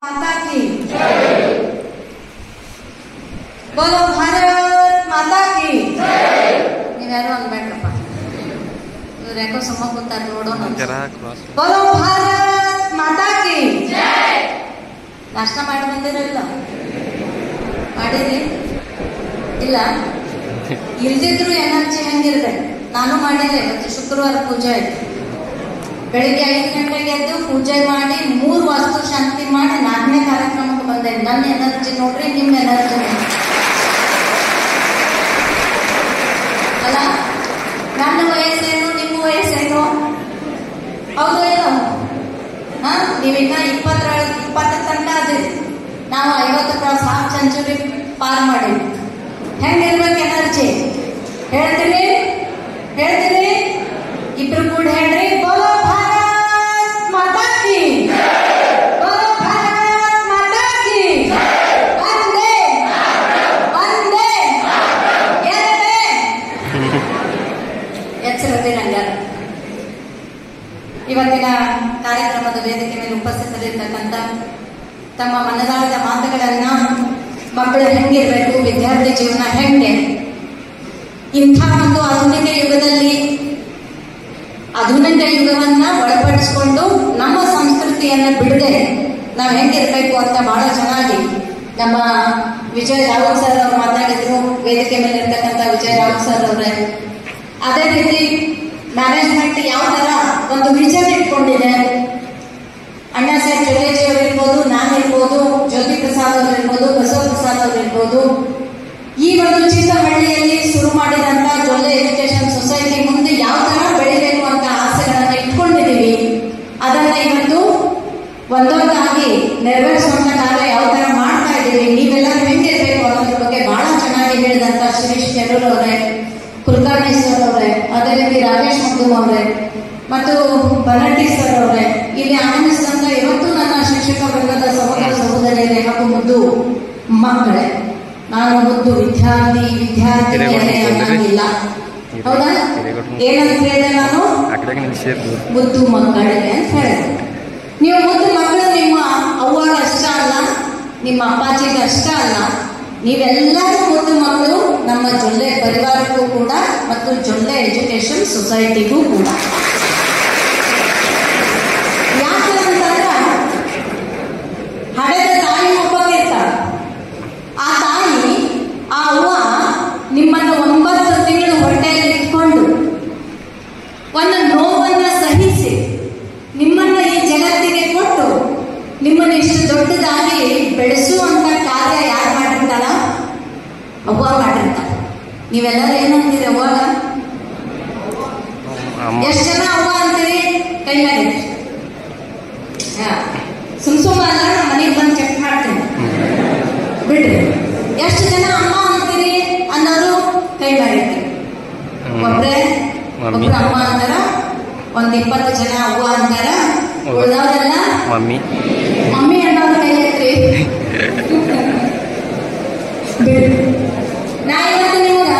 माता की बोलो भारत माता की ನೀವ್ಯಾರು ಅನ್ಬೇಡ್ರಪ್ಪ ಇವ್ರು ಯಾಕೋ ಸುಮ್ಮ ಕೂತಾರ ನೋಡೋಣ बोलो भारत माता की ನಾಷ್ಟ ಮಾಡಿ ಬಂದಿರಲ್ಲ ಮಾಡಿರಿ ಇಲ್ಲ ಇಲ್ದಿದ್ರು ಎನರ್ಜಿ ಹೆಂಗಿರ್ಬೇಕು ನಾನು ಮಾಡಿಲ್ಲ ಇವತ್ತು ಶುಕ್ರವಾರ ಪೂಜೆ ಆಯ್ತು ಬೆಳಿಗ್ಗೆ 5 ಗಂಟೆಗೆ ಎದ್ದು ಪೂಜೆ ಮಾಡಿ 3 ವಾಸ್ತು ಶಾಂತಿ ಮಾಡಿ 4ನೇ ಕಾರ್ಯಕ್ರಮಕ್ಕೆ ಬಂದೆ ನನ್ನ ಎನರ್ಜಿ ನೋಡ್ರಿ ನಿಮ್ಮ ಎನರ್ಜಿ ಅಲ್ಲ ನನ್ನ ವಯಸ್ಸೇನು ನಿಮ್ಮ ವಯಸ್ಸೇನು ಹೌದು ಏನು ನೀವೀಗ 20 ತನಕ ಅದಿರಿ ನಾವು 50 ಕ್ರಾಸ್ ಹಾಫ್ ಸೆಂಚುರಿ ಪಾರ್ ಮಾಡಿವಿ ಹೆಂಗಿರ್ಬೇಕು ಎನರ್ಜಿ ಹೇಳ್ತೀನಿ ಇಬ್ರು ಕೂಡ ಹೇಳ್ರಿ ಬೋಲೋ ಭಾರತ್ ಮಾತಾ ಕಿ ಬೋಲೋ ಭಾರತ್ ಮಾತಾ ಕಿ ವಂದೇ ಎರಡೇ ಎಚ್ಚರದಿರಂಗ ಇವತ್ತಿನ ಕಾರ್ಯಕ್ರಮದ ವೇದಿಕೆ ಮೇಲೆ ಉಪಸ್ಥಿತರಿರ್ತಕ್ಕಂಥ ತಮ್ಮ ಮನದಾಳದ ಮಾತುಗಳನ್ನ ಮಕ್ಕಳು ಹೆಂಗಿರ್ಬೇಕು ವಿದ್ಯಾರ್ಥಿ ಜೀವನ ಹೆಂಗೆ ಇಂಥ ಒಂದು ಆಧುನಿಕ ಯುಗವನ್ನ ಒಳಪಡಿಸಿಕೊಂಡು ನಮ್ಮ ಸಂಸ್ಕೃತಿಯನ್ನ ಬಿಡದೆ ನಾವು ಹೆಂಗಿರ್ಬೇಕು ಅಂತ ಬಹಳ ಚೆನ್ನಾಗಿ ನಮ್ಮ ವಿಜಯ್ ರಾವ್ ಸರ್ ಅವರು ಮಾತಾಡಿದ್ರು ವೇದಿಕೆ ಮೇಲೆ ಇರ್ತಕ್ಕಂಥ ವಿಜಯ್ ರಾವ್ ಸರ್ ಅವರೇ ಅದೇ ರೀತಿ ಮ್ಯಾನೇಜ್ಮೆಂಟ್ ಯಾವ ತರ ಒಂದು ವಿಷನ್ ಇಟ್ಕೊಂಡಿದೆ ಅಣ್ಣಾ ಸಾಹೇಬ್ ಜೊಲ್ಲೆಜಿ ಅವರು ಇರ್ಬೋದು ನಾನಿರ್ಬೋದು ಜ್ಯೋತಿ ಪ್ರಸಾದ್ ಅವರು ಇರ್ಬೋದು ಬಸವ ಪ್ರಸಾದ್ ಅವರು ಇರ್ಬೋದು ಈ ಒಂದು ಚಿಕ್ಕಹಳ್ಳಿಯಲ್ಲಿ ಶುರು ಮಾಡಿದಂತ ಜೊಲ್ಲೆ ಎಜುಕೇಶನ್ ಸೊಸೈಟಿ ಮುಂದೆ ಯಾವ ತರ ಬೆಳಿಬೇಕು ಅಂತ ಆಸೆಗಳನ್ನ ಇಟ್ಕೊಂಡಿದೀವಿ ಅದನ್ನ ಇವತ್ತು ಒಂದೊಂದಾಗಿ ನೆರವೇರಿಸುವಂತ ಕಾರ್ಯ ಯಾವ ತರ ಮಾಡ್ತಾ ಇದ್ದೀವಿ ನೀವೆಲ್ಲರೂ ಹೆಂಗಿರ್ಬೇಕು ಅನ್ನೋದ್ರ ಬಗ್ಗೆ ಬಹಳ ಚೆನ್ನಾಗಿ ಹೇಳಿದಂತ ಶಿರೀಶ್ ಕೆರೂರ್ ಅವರೇ ಕುಲಕರ್ಣಿ ಸರ್ ಅವರೇ ಅದೇ ರೀತಿ ರಾಕೇಶ್ ಮಗ್ದುಮ್ ಅವರೇ ಮತ್ತು ಬನಟ್ಟಿ ಸರ್ ಅವರೇ ಇಲ್ಲಿ ಆಗಮಿಸಿದಂತ ಇವತ್ತು ನನ್ನ ಶಿಕ್ಷಕ ವರ್ಗದ ಸಹೋದರ ಸಹೋದರಿಯರೇ ಹಾಗೂ ಮುದ್ದು ಮಕ್ಕಳೇ ನಾನು ಮುದ್ದು ವಿದ್ಯಾರ್ಥಿನಿಯರೇ ಅನ್ನೋದಿಲ್ಲ ಹೌದಾ ಏನಂತ ಹೇಳಿದೆ ನಾನು ಮುದ್ದು ಮಕ್ಕಳೇ ಅಂತ ಹೇಳಿದೆ ನೀವು ಮುದ್ದು ಮಕ್ಕಳು ನಿಮ್ಮ ಅವ್ವಾಗ ಅಷ್ಟ ಅಲ್ಲ ನಿಮ್ಮ ಅಪ್ಪಾಜಿಗೆ ಅಷ್ಟ ಅಲ್ಲ ನೀವೆಲ್ಲರೂ ಮುದ್ದು ಮಕ್ಕಳು ನಮ್ಮ ಜೊಲ್ಲೆ ಪರಿವಾರಕ್ಕೂ ಕೂಡ ಮತ್ತು ಜೊಲ್ಲೆ ಎಜುಕೇಶನ್ ಸೊಸೈಟಿಗೂ ಕೂಡ ಯಾಕಂತಂದ್ರ ಹಡೆದ ತಾಯಿ ಒಬ್ಬಗಿರ್ತಾಳೆ ಆ ತಾಯಿ ಆ ಅವ್ವ ನಿಮ್ಮನ್ನು 9 ತಿಂಗಳು ಹೊಟ್ಟೆಯಲ್ಲಿ ಇಟ್ಕೊಂಡು ಒಂದು ನೋವನ್ನ ಸಹಿಸಿ ನಿಮ್ಮನ್ನ ಈ ಜಗತ್ತಿಗೆ ಕೊಟ್ಟು ನಿಮ್ಮನ್ನು ಇಷ್ಟು ದೊಡ್ಡದಾಗಿ ಬೆಳೆಸುವಂತ ಕಾರ್ಯ ಯಾರು ಮಾಡಿರ್ತಾರ ಅವ್ವ ಮಾಡಿರ್ತಾರ ನೀವೆಲ್ಲರೂ ಏನಂತೀರಿ ಅವಾಗ ಎಷ್ಟು ಜನ ಅವ್ವ ಅಂತೀರಿ ಕೈ ಮಾಡಿ ಸುಮ್ಮ ಅಲ್ಲ ನಮ್ಮ ಮನೆಗೆ ಬಂದು ಚೆಕ್ ಮಾಡ್ತೀನಿ ಬಿಡ್ರಿ ಎಷ್ಟು ಜನ ಅಮ್ಮ ಅಂತೀರಿ ಅನ್ನೋದು ಕೈ ಮಾಡಿರ್ತೀವಿ ಒಬ್ರು ಅಮ್ಮ ಅಂತಾರ 20 ಜನ ಅವ್ವ ಅಂತಾರ ಉಳಿದವರೆಲ್ಲ ಮಮ್ಮಿ ಅನ್ನೋದು ಕೈ ಐತ್ರಿ ಬಿಡ್ರಿ ನಾ ಇವತ್ತು ನಿಮ್ಗ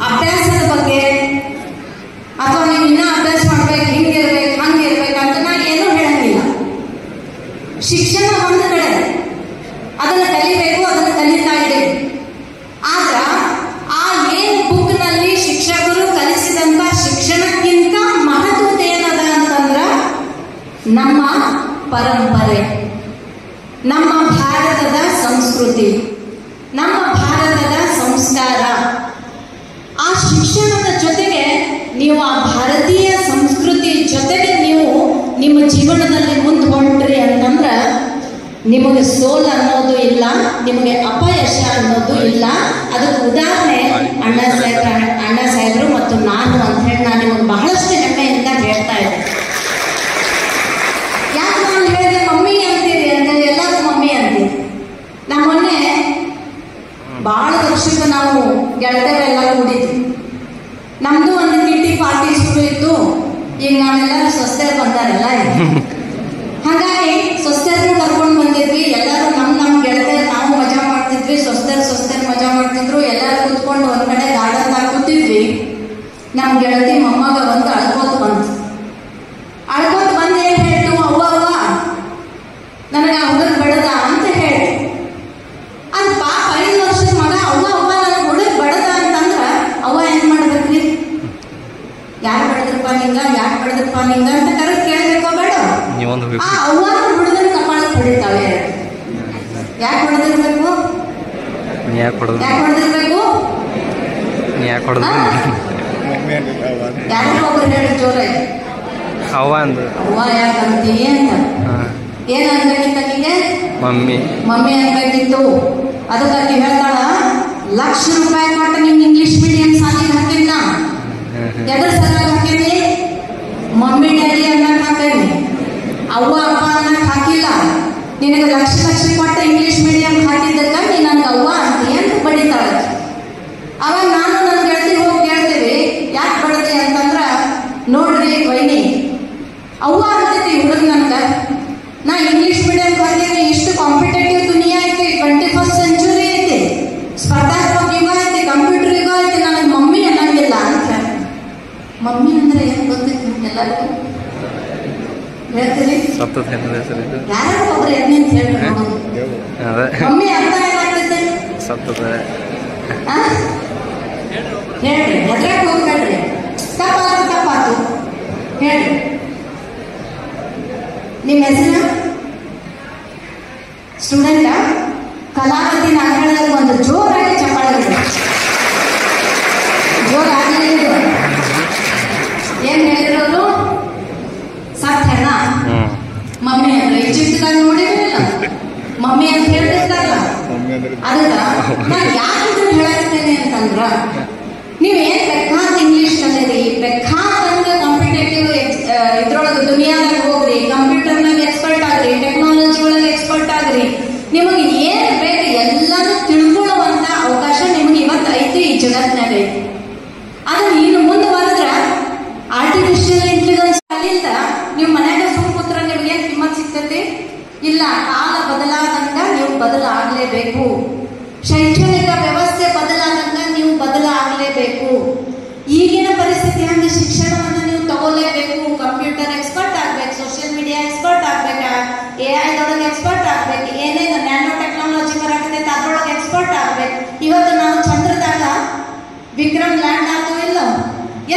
ಅಭ್ಯಾಸದ ಬಗ್ಗೆ ಅಥವಾ ನೀವು ಇನ್ನೂ ಅಭ್ಯಾಸ ಮಾಡ್ಬೇಕು ಹಿಂಗಿರ್ಬೇಕು ಹಂಗಿರ್ಬೇಕು ಅಂತ ನಾ ಏನೂ ಹೇಳಂಗಿಲ್ಲ ಶಿಕ್ಷಣ ಒಂದು ಕಡೆ ಅದನ್ನು ಕಲಿಬೇಕು ಅದನ್ನು ಕಲಿತಾ ಇದ್ದೇವೆ ಆದ್ರ ಆ ಏನು ಬುಕ್ನಲ್ಲಿ ಶಿಕ್ಷಕರು ಕಲಿಸಿದಂತ ಶಿಕ್ಷಣಕ್ಕಿಂತ ಮಹತ್ವದ ಏನದ ಅಂತಂದ್ರ ನಮ್ಮ ಪರಂಪರೆ ನಮ್ಮ ಭಾರತದ ಸಂಸ್ಕೃತಿ ನಮ್ಮ ಭಾರತದ ಸಂಸ್ಕಾರ ಆ ಶಿಕ್ಷಣದ ಜೊತೆಗೆ ನೀವು ಆ ಭಾರತೀಯ ಸಂಸ್ಕೃತಿ ಜೊತೆಗೆ ನೀವು ನಿಮ್ಮ ಜೀವನದಲ್ಲಿ ಮುಂದೆ ಹೊಂಟ್ರಿ ಅಂತಂದ್ರ ನಿಮಗೆ ಸೋಲ್ ಅನ್ನೋದು ಇಲ್ಲ ನಿಮಗೆ ಅಪಯಶ ಅನ್ನೋದು ಇಲ್ಲ ಅದಕ್ಕೆ ಉದಾಹರಣೆ ಅಣ್ಣಾ ಸಾಹೇಬರು ಮತ್ತು ನಾನು ಅಂತ ಹೇಳಿ ನಾನು ನಿಮಗೆ ಬಹಳಷ್ಟು ಹೆಮ್ಮೆಯಿಂದ ಹೇಳ್ತಾ ಇದ್ದೆ ಯಾಕೆ ನಾನು ಹೇಳಿದೆ ಮಮ್ಮಿ ಅಂತೀರಿ ಅಂತ ಎಲ್ಲರೂ ಮಮ್ಮಿ ಅಂತೀರಿ ನಾವು ಮೊನ್ನೆ ಬಹಳ ವರ್ಷಕ್ಕೆ ನಾವು ಗೆಳತಿಯರೆಲ್ಲ ಕೂಡಿದ್ವಿ ನಮ್ದು ಒಂದು ಕಿಟ್ಟಿ ಪಾರ್ಟಿ ಶುರು ಇತ್ತು ಈಗ ನಾವೆಲ್ಲರೂ ಸ್ವಸ್ಥರು ಬಂದಾರಲ್ಲ ಹಾಗಾಗಿ ಸ್ವಸ್ಥರನ್ನು ಕರ್ಕೊಂಡು ಬಂದಿದ್ವಿ ಎಲ್ಲರೂ ನಮ್ಮ ಗೆಳತಿಯರು ನಾವು ಮಜಾ ಮಾಡ್ತಿದ್ವಿ ಸ್ವಸ್ಥರು ಮಜಾ ಮಾಡ್ತಿದ್ರು ಎಲ್ಲರೂ ಕೂತ್ಕೊಂಡು ಒಂದ್ ಕಡೆ ಗಾರ್ಡನ್ದಾಗ ಕೂತಿದ್ವಿ ನಮ್ಮ ಗೆಳತಿ ಮೊಮ್ಮಗ ಬಂದು ಅಳ್ಕೋತ ಬಂದು ಏನ್ ಹೇಳ್ತು ಅವ್ವ ನನಗೆ ಆ ಹುಡುಗ ಯಾಕೆ ಹೊಡೆದಿರ್ಬೇಕು? ಯಾಕೆ ಹೊಡೆದು ಯಾಕೆ ಹೊಡೆದಿರ್ಬೇಕು? ಯಾಕೆ ಹೊಡೆದು ಯಾರು ಒಬ್ರು ಹೇಳಿ ಜೋರಾಗಿ. ಅವ್ವ ಅಂದು ಅವ್ವ ಯಾಕಂತೀಯ ಅಂತ. ಏನ್ ಅನ್ಬೇಕಿತ್ತು ಆಕಿಗೆ? ಮಮ್ಮಿ ಮಮ್ಮಿ ಅನ್ಬೇಕಿತ್ತು. ಅದಕ್ಕೆ ಆಕಿ ಹೇಳ್ತಾಳ, ಲಕ್ಷ ರೂಪಾಯಿ ಕೊಟ್ಟು ನಿಮ್ಗೆ ಇಂಗ್ಲಿಷ್ ಮೀಡಿಯಂ ಶಾಲೆಗೆ ಹಾಕಿಲ್ಲ. ಎದ್ರ ಸಲುವಾಗಿ ಹಾಕೇನಿ? ಮಮ್ಮಿ ಡ್ಯಾಡಿ ಅನ್ನಕ್ ಹಾಕೇನಿ, ಅವ್ವ ಅಪ್ಪ ಅನ್ನಕ್ ಹಾಕಿಲ್ಲ. ನಿನಗೆ ಲಕ್ಷ ಲಕ್ಷ ಕೊಟ್ಟ ಇಂಗ್ಲಿಷ್ ಮೀಡಿಯಂ ಹಾಕಿದ್ದಕ್ಕ ನೀ ನನ್ಗೆ ಅವ್ವ ಅಂತೀಯ ಅಂತ ಬಡಿತಾಳ. ಅವಾಗ ನಾನು ನನ್ನ ಗೆಳತಿ ಹೋಗಿ ಕೇಳ್ತೇವೆ, ಯಾಕೆ ಬಡತಿ ಅಂತಂದ್ರ, ನೋಡ್ರಿ ವೈನಿ ಅವ್ವ ಅಂತೈತಿ ಹುಡುಗ ನನ್ಗ. ನಾ ಇಂಗ್ಲಿಷ್ ಮೀಡಿಯಂ ಹಾಕಿದ್ರೆ ಇಷ್ಟು ಕಾಂಪಿಟೇಟಿವ್ ದುನಿಯಾ ಐತಿ, 21st ಸೆಂಚುರಿ ಐತಿ, ಸ್ಪರ್ಧಾತ್ಮಕ ಯುಗ ಐತಿ, ಕಂಪ್ಯೂಟರ್ ಯುಗ ಐತಿ, ನನಗೆ ಮಮ್ಮಿ ಅನ್ನಂಗಿಲ್ಲ ಅಂತ. ಮಮ್ಮಿ ಅಂದ್ರೆ ಏನ್ ಗೊತ್ತೈತಿ ನಿಮ್ಗೆಲ್ಲರಿಗೂ? ಹೇಳ್ತೀರಿ? ಯಾರು ಒಬ್ರು ಎಣ್ಣೆ ಅಂತ ಹೇಳಿ ಮಮ್ಮಿ ಅರ್ಥ ಏನಾಗ್ತೈತೆ? ಹೇಳ್ರಿ, ಎದ್ರಾಗ ಹೋಗ್ಬೇಡ್ರಿ. ತಪ್ಪಾತು ಹೇಳ್ರಿ. ನಿಮ್ಮ ಹೆಸರು? ಸ್ಟೂಡೆಂಟ? ಕಲಾವತಿ ನಾಗರದಲ್ಲಿ ಒಂದು ಜೋರಾಗಿ ಚಪ್ಪಾಳೆ. ಜೋರಾಗಲಿ. ಏನ್ ಹೇಳಿರೋದು? ಸತ್ಯನ? ಮಮ್ಮಿ ಅಂದ್ರೆ ಚಿಕ್ಕದಾಗ ನೋಡಿರಲಿಲ್ಲ, ಮಮ್ಮಿ ಅಂತ ಹೇಳ್ತಿರ್ತಾರಲ್ಲ. ಅದಕ್ಕ ನಾನು ಯಾಕೆ ಹೇಳತ್ತೇನೆ ಅಂತಂದ್ರ, ನೀವೇನ್ ಬೇಕಾದ ಇಂಗ್ಲಿಷ್ ಕಲೀರಿ, ಬೇಕಾದಂಗ ಕಾಂಪಿಟೇಟಿವ್ ಇದ್ರೊಳಗೆ ದುನಿಯಾದಾಗ ಹೋಗ್ರಿ, ಕಂಪ್ಯೂಟರ್ನಾಗ ಎಕ್ಸ್ಪರ್ಟ್ ಆಗ್ರಿ, ಟೆಕ್ನಾಲಜಿ ಒಳಗೆ ಎಕ್ಸ್ಪರ್ಟ್ ಆಗ್ರಿ, ನಿಮಗೆ ಏನ್ ಬೇಕು ಎಲ್ಲಾನು ತಿಳ್ಕೊಳ್ಳುವಂತ ಅವಕಾಶ ನಿಮ್ಗೆ ಇವತ್ತು ಐತಿ, ಈ ಜಗತ್ನಾಗ ಐತಿ. ಅದನ್ನ ಇನ್ನು ಮುಂದೆ ಬರದ್ರ ಆರ್ಟಿಫಿಷಿಯಲ್ ಇಂಟೆಲಿಜೆನ್ಸ್ ಕಲಿಯಿಂದ ನೀವು ಮನ್ಯಾಗ ಸುಮ್ ಕೂತ್ರ ನಿಮ್ಗೆ ಏನ್ ಕಿಮ್ಮತ್ ಸಿಗ್ತೈತಿ? ಇಲ್ಲ. ಕಾಲ ಬದಲಾದಂಗ ನೀವು ಬದಲಾಗಲೇಬೇಕು. ಶೈಕ್ಷಣಿಕ ವ್ಯವಸ್ಥೆ ಬದಲಾದಂಗ ನೀವು ಬದಲಾಗಲೇಬೇಕು. ಈಗಿನ ಪರಿಸ್ಥಿತಿ ಹಂಗೆ ಶಿಕ್ಷಣವನ್ನು ನೀವು ತಗೋಲೇಬೇಕು. ಕಂಪ್ಯೂಟರ್ ಎಕ್ಸ್ಪರ್ಟ್ ಆಗ್ಬೇಕು, ಸೋಷಿಯಲ್ ಮೀಡಿಯಾ ಎಕ್ಸ್ಪರ್ಟ್ ಆಗ್ಬೇಕು, AI ಎಕ್ಸ್ಪರ್ಟ್ ಆಗ್ಬೇಕು, ಏನೇನು ನ್ಯಾನೋ ಟೆಕ್ನಾಲಜಿ ಬರಾಕತೈತೆ ಅದ್ರೊಳಗೆ ಎಕ್ಸ್ಪರ್ಟ್ ಆಗ್ಬೇಕು. ಇವತ್ತು ನಾವು ಚಂದ್ರದಾಗ ವಿಕ್ರಮ್ ಲ್ಯಾಂಡ್ ಆಯ್ತು ಇಲ್ಲ,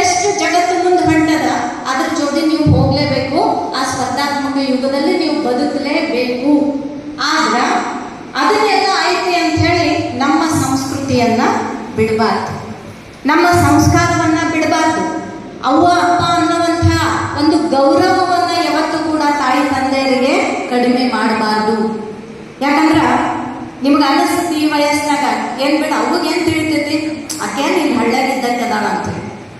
ಎಷ್ಟು ಜಗತ್ತು ಮುಂದೆ ಹೊಂಟದ, ಅದ್ರ ಜೊತೆ ನೀವು ಹೋಗ್ಲೇಬೇಕು. ಆ ಸ್ಪರ್ಧಾತ್ಮಕ ಯುಗದಲ್ಲಿ ನೀವು ಬದುಕಲೇಬೇಕು. ಆದ್ರ ಅದನ್ನೆಲ್ಲ ಐತಿ ಅಂತ ಹೇಳಿ ನಮ್ಮ ಸಂಸ್ಕೃತಿಯನ್ನ ಬಿಡಬಾರ್ದು, ನಮ್ಮ ಸಂಸ್ಕಾರವನ್ನ ಬಿಡಬಾರ್ದು. ಅವ್ವ ಅಪ್ಪ ಅನ್ನುವಂಥ ಒಂದು ಗೌರವವನ್ನ ಯಾವತ್ತೂ ಕೂಡ ತಾಯಿ ತಂದೆಯರಿಗೆ ಕಡಿಮೆ ಮಾಡಬಾರ್ದು. ಯಾಕಂದ್ರ ನಿಮ್ಗೆ ಅನಿಸ್ತತಿ ಈ ವಯಸ್ಸಿನಾಗ ಏನ್ ಬೇಡ, ಅವ್ಗೆ ಏನ್ ತಿಳಿತೈತಿ, ಆಕೆ ನೀನ್ ಹಳ್ಳ್ಯಾಗಿದ್ದಂಗೆ ಅದಾಳ ಅಂತ.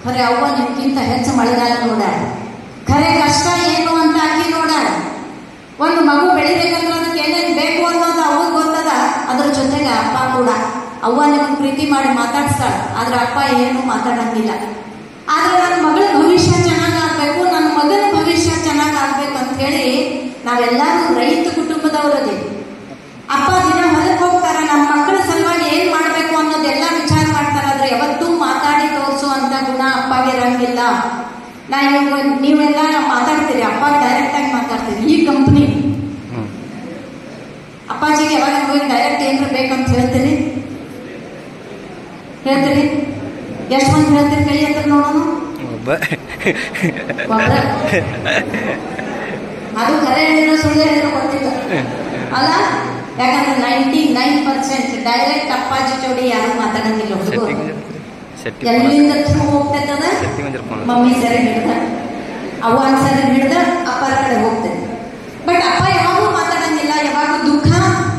ಖರೆ ಅವ್ವ ನಿಮ್ಗಿಂತ ಹೆಚ್ಚು ಮಳೆಗಾಲ ನೋಡ್ಯಾಳ, ಖರೆ ಕಷ್ಟ ಏನು ಅಂತ ಆಕಿ ನೋಡ್ಯಾಳ. ಒಂದು ಮಗು ಬೆಳಿಬೇಕಂದ್ರೆ ಅದಕ್ಕೆ ಏನೇನು ಬೇಕು ಅನ್ನೋದು ಅವ್ಗೆ ಗೊತ್ತದ. ಅದ್ರ ಜೊತೆಗೆ ಅಪ್ಪ ಕೂಡ. ಅವ್ವ ನಿಮಗೆ ಪ್ರೀತಿ ಮಾಡಿ ಮಾತಾಡ್ಸ್ತಾಳ, ಆದ್ರೆ ಅಪ್ಪ ಏನು ಮಾತಾಡಂಗಿಲ್ಲ. ಆದ್ರೆ ನನ್ನ ಮಗಳ ಭವಿಷ್ಯ ಚೆನ್ನಾಗಾಗ್ಬೇಕು, ನನ್ನ ಮಗನ ಭವಿಷ್ಯ ಚೆನ್ನಾಗಾಗ್ಬೇಕು ಅಂತ ಹೇಳಿ ನಾವೆಲ್ಲರೂ ರೈತ ಕುಟುಂಬದವರದೇ. ಅಪ್ಪ ದಿನ ಹೊರಗೆ ಹೋಗ್ತಾರ, ನಮ್ಮ ಮಕ್ಕಳ ಸಲುವಾಗಿ ಏನ್ ಮಾಡ್ಬೇಕು ಅನ್ನೋದೆಲ್ಲ ವಿಚಾರ ಮಾಡ್ತಾರ. ಆದ್ರೆ ಯಾವತ್ತೂ ಮಾತಾಡಿ ತೋರಿಸುವಂತ ಗುಣ ಅಪ್ಪಗೆ ಇರಂಗಿಲ್ಲ. ನಾ ನೀವೆಲ್ಲ ಮಾತಾಡ್ತೀರಿ, ಅಪ್ಪ ಡೈರೆಕ್ಟ್ ಆಗಿ ಮಾತಾಡ್ತೀರಿ. ಈ ಕಂಪ್ನಿ ಅಪ್ಪಾಜಿಗೆ ಯಾವಾಗ ಹೋಗಿ ಡೈರೆಕ್ಟ್ ಏನಾರ ಬೇಕಂತ ಹೇಳ್ತೀರಿ? ಎಷ್ಟು ಮಂದಿ ಹೇಳ್ತೀರಿ? ಕೈ ಹತ್ರ ನೋಡೋಣ. ಅದು ಕರೆ ಹೇಳಿದ್ರು ಸುಳ್ಳು ಹೇಳಿದ್ರು ಗೊತ್ತಿಲ್ಲ ಅಲ್ಲ. ಯಾಕಂದ್ರೆ 99% ಡೈರೆಕ್ಟ್ ಅಪ್ಪಾಜಿ ಜೋಡಿ ಯಾರು ಮಾತಾಡಂಗಿಲ್ಲ. ಹುಡುಗರು ಎಲ್ಲಿಂದ ಥ್ರೂ ಹೋಗ್ತೈತದ, ಮಮ್ಮಿ ಸರಿ ಹಿಡ್ದ, ಅವ್ವ ಸರಿ ಹಿಡ್ದ, ಅಪ್ಪ ಕಡೆ ಹೋಗ್ತೈತೆ. ಬಟ್ ಅಪ್ಪ ಯಾವಾಗೂ ಮಾತಾಡಂಗಿಲ್ಲ, ಯಾವಾಗ ದುಃಖ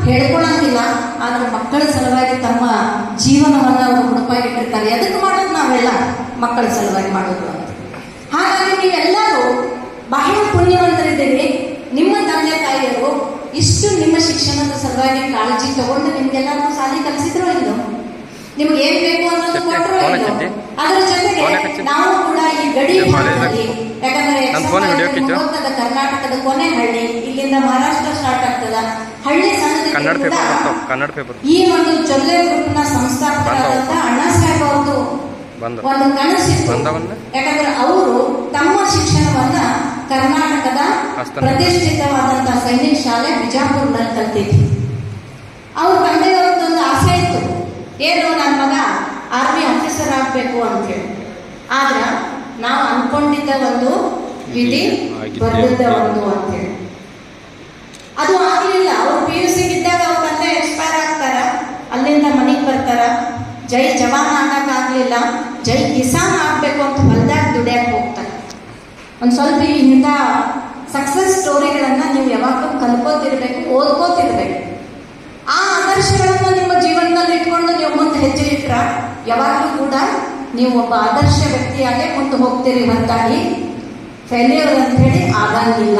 ಹೇಳ್ಕೊಳಂಗಿಲ್ಲ. ಆದ್ರೆ ಮಕ್ಕಳ ಸಲುವಾಗಿ ತಮ್ಮ ಜೀವನವನ್ನ ಅವರು ಮುಡುಪಾಗಿಟ್ಟಿರ್ತಾರೆ. ಎದಕ್ಕೆ ಮಾಡೋದು? ನಾವೆಲ್ಲ ಮಕ್ಕಳ ಸಲುವಾಗಿ ಮಾಡೋದು ಅಂತ. ಹಾಗಾಗಿ ನೀವೆಲ್ಲರೂ ಬಹಳ ಪುಣ್ಯವಂತರಿದ್ದೀರಿ. ನಿಮ್ಮ ತಂದೆ ತಾಯಿಯರು ಇಷ್ಟು ನಿಮ್ಮ ಶಿಕ್ಷಣದ ಸಲುವಾಗಿ ಕಾಳಜಿ ತಗೊಂಡು ನಿಮ್ಗೆಲ್ಲರೂ ಶಾಲೆ ಕಲಿಸಿದ್ರು ಇಲ್ಲೋ, ನಿಮ್ಗೆ ಏನ್ ಬೇಕು ಅನ್ನೋದು ಕೊಟ್ಟರು ಇಲ್ಲೋ. ಅದರ ಜೊತೆಗೆ ನಾವು ಕೂಡ ಈ ಗಡಿ ಭಾಗದಲ್ಲಿ, ಯಾಕಂದ್ರೆ ಕರ್ನಾಟಕದ ಕೊನೆ ಹಳ್ಳಿ, ಇಲ್ಲಿಂದ ಮಹಾರಾಷ್ಟ್ರ ಸ್ಟಾರ್ಟ್ ಆಗ್ತದ, ಹಳ್ಳಿ ಸಣ್ಣದ. ಈ ಒಂದು ಜೊಲ್ಲೆ ಗ್ರೂಪ್ ನ ಸಂಸ್ಥಾಪಕರಾದಂತ ಅಣ್ಣಾ ಸಾಹೇಬ್ ಅವ್ರದ್ದು ಒಂದು ಕನಸಿತ್ತು. ಯಾಕಂದ್ರೆ ಅವರು ತಮ್ಮ ಶಿಕ್ಷಣವನ್ನ ಕರ್ನಾಟಕದ ಪ್ರತಿಷ್ಠಿತವಾದಂತಹ ಸೈನಿಕ ಶಾಲೆ ಬಿಜಾಪುರದಲ್ಲಿ ಕಲ್ತಿದ್ರು. ಅವ್ರ ತಂದೆಯವರದ್ದೊಂದು ಆಸೆ ಇತ್ತು, ಏನು ನನ್ನ ಮಗ ಆರ್ಮಿ ಆಫೀಸರ್ ಆಗ್ಬೇಕು ಅಂತ ಹೇಳಿ. ಆದ್ರ ನಾವು ಅನ್ಕೊಂಡಿದ್ದ ಒಂದು ವಿಧಿ ಬರೆದಿದ್ದ ಒಂದು ಅಂತ ಹೇಳಿ ಅದು ಆಗ್ಲಿಲ್ಲ. ಅವ್ರು PUC ಇದ್ದಾಗ ಅವ್ರ ತಂದೆ ಶಾಲೆಯಿಂದ ಮನೆಗೆ ಬರ್ತಾರ, ಜೈ ಜವಾನ್ ಆಗಕ್ಕಾಗಲಿಲ್ಲ, ಜೈ ಕಿಸಾನ್ ಆಗಬೇಕು ಅಂತ ಹೊಲ್ದಾಗ ದುಡಿಯಕ್ಕೆ ಹೋಗ್ತಾರೆ. ಒಂದು ಸ್ವಲ್ಪ ಇಂಥ ಸಕ್ಸಸ್ ಸ್ಟೋರಿಗಳನ್ನು ನೀವು ಯಾವಾಗಲೂ ಕಲ್ಕೋತಿರ್ಬೇಕು, ಓದ್ಕೋತಿರ್ಬೇಕು. ಆ ಆದರ್ಶಗಳನ್ನು ನಿಮ್ಮ ಜೀವನದಲ್ಲಿ ಇಟ್ಕೊಂಡು ನೀವು ಮುಂದೆ ಹೆಜ್ಜೆ ಇಟ್ರ ಯಾವಾಗಲೂ ಕೂಡ ನೀವು ಒಬ್ಬ ಆದರ್ಶ ವ್ಯಕ್ತಿಯಾಗೇ ಮುಂದೆ ಹೋಗ್ತೀರಿ ಹೊರತಾಗಿ ಫೇಲ್ಯೂರ್ ಅಂತ ಹೇಳಿ ಆಗಂಗಿಲ್ಲ.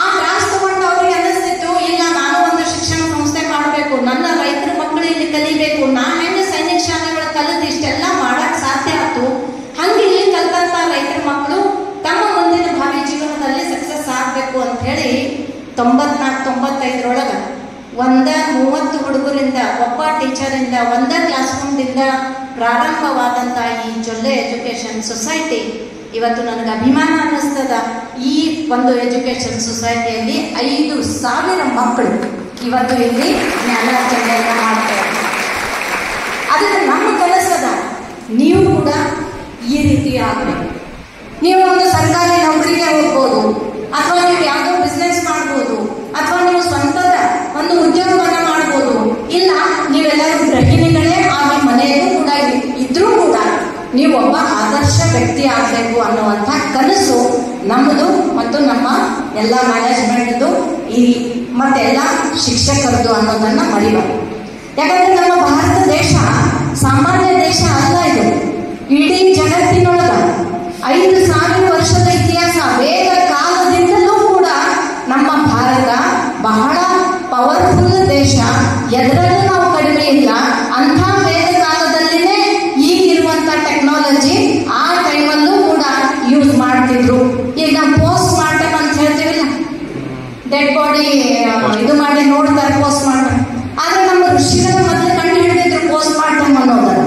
ಆ ಕ್ಲಾಸ್ ತಗೊಂಡು ಅವ್ರಿಗೆ ಅನ್ನಿಸ್ತಿತ್ತು, ಇಲ್ಲ ನಾನು ಒಂದು ಶಿಕ್ಷಣ ಸಂಸ್ಥೆ ಮಾಡಬೇಕು, ನನ್ನ ರೈತರ ಮಕ್ಕಳು ಇಲ್ಲಿ ಕಲಿಬೇಕು, ನಾನು ಹೆಂಗೆ ಸೈನಿಕ ಶಾಲೆಗಳು ಕಲಿತು ಇಷ್ಟೆಲ್ಲ ಮಾಡಕ್ ಸಾಧ್ಯ ಆಯ್ತು, ಹಂಗೆ ಇಲ್ಲಿ ಕಲ್ತಂತ ರೈತರ ಮಕ್ಕಳು ತಮ್ಮ ಮುಂದಿನ ಭಾವಿ ಜೀವನದಲ್ಲಿ ಸಕ್ಸಸ್ ಆಗಬೇಕು ಅಂತ ಹೇಳಿ 94-95 130 ಹುಡುಗರಿಂದ, ಒಬ್ಬ ಟೀಚರಿಂದ, ಒಂದೇ ಕ್ಲಾಸ್ ರೂಮ್ದಿಂದ ಪ್ರಾರಂಭವಾದಂಥ ಈ ಜೊಲ್ಲೆ ಎಜುಕೇಷನ್ ಸೊಸೈಟಿ ಇವತ್ತು ನನಗೆ ಅಭಿಮಾನ ಅನ್ನಿಸ್ತದ. ಈ ಒಂದು ಎಜುಕೇಷನ್ ಸೊಸೈಟಿಯಲ್ಲಿ 5,000 ಮಕ್ಕಳು ಇವತ್ತು ಇಲ್ಲಿ ಜ್ಞಾನಾರ್ಜನೆಯನ್ನು ಮಾಡ್ತಾರೆ. ಅದಕ್ಕೆ ನಮ್ಮ ಕೆಲಸದ ನೀವು ಕೂಡ ಈ ರೀತಿ ಆಗಬೇಕು. ನೀವು ಒಂದು ಸರ್ಕಾರಿ ನೌಕರಿಗೆ ಹೋಗ್ಬೋದು, ಅಥವಾ ನೀವು ಯಾವುದೋ ಬಿಸ್ನೆಸ್ ಮಾಡ್ಬೋದು, ಅಥವಾ ನೀವು ಸ್ವಂತದ ಒಂದು ಉದ್ಯೋಗವನ್ನು ಮಾಡ್ಬೋದು. ಇಲ್ಲ ನೀವೆಲ್ಲರೂ ಗೃಹಿಣಿಗಳೇ ಆಗಿ ಮನೆಯಲ್ಲೂ ಕೂಡ ಇದ್ರೂ ಕೂಡ ನೀವು ಒಬ್ಬ ಆದರ್ಶ ವ್ಯಕ್ತಿ ಆಗಬೇಕು ಅನ್ನುವಂಥ ಕನಸು ನಮ್ಮದು ಮತ್ತು ನಮ್ಮ ಎಲ್ಲ ಮ್ಯಾನೇಜ್ಮೆಂಟ್ದು ಈ ಮತ್ತೆಲ್ಲ ಶಿಕ್ಷಕರದು ಅನ್ನೋದನ್ನ ಮರಿಬಾರ್ದು. ಯಾಕಂದ್ರೆ ನಮ್ಮ ಭಾರತ ದೇಶ ಸಾಮಾನ್ಯ ದೇಶ ಅಲ್ಲ. ಇದು ಇಡೀ ಜಗತ್ತಿನೊಳಗ 5,000 ವರ್ಷದ ಇತಿಹಾಸ, ವೇದ ಕಾಲದಿಂದಲೂ ಕೂಡ ನಮ್ಮ ಭಾರತ ಬಹಳ ಪವರ್ಫುಲ್ ದೇಶ. ಎದರಲ್ಲೂ ನಾವು ಕಡಿಮೆ ಇಲ್ಲ. ಅಂಥ ವೇದ ಕಾಲದಲ್ಲಿನೇ ಈಗಿರುವಂತ ಟೆಕ್ನಾಲಜಿ ಆ ಟೈಮಲ್ಲೂ ಕೂಡ ಯೂಸ್ ಮಾಡ್ತಿದ್ರು. ಈಗ ಪೋಸ್ಟ್ ಮಾರ್ಟಮ್ ಅಂತ ಹೇಳ್ತೀವಿಲ್ಲ, ಡೆಡ್ ಬಾಡಿ ಇದು ಮಾಡಿ ನೋಡ್ತಾರೆ, ಪೋಸ್ಟ್ ಮಾರ್ಟಮ್. ಆದ್ರೆ ನಮ್ಮ ಋಷಿಗಳ ಮೊದಲು ಕಂಡು ಹಿಡಿದಿದ್ರು ಪೋಸ್ಟ್ ಮಾರ್ಟಮ್ ಅನ್ನೋದನ್ನು.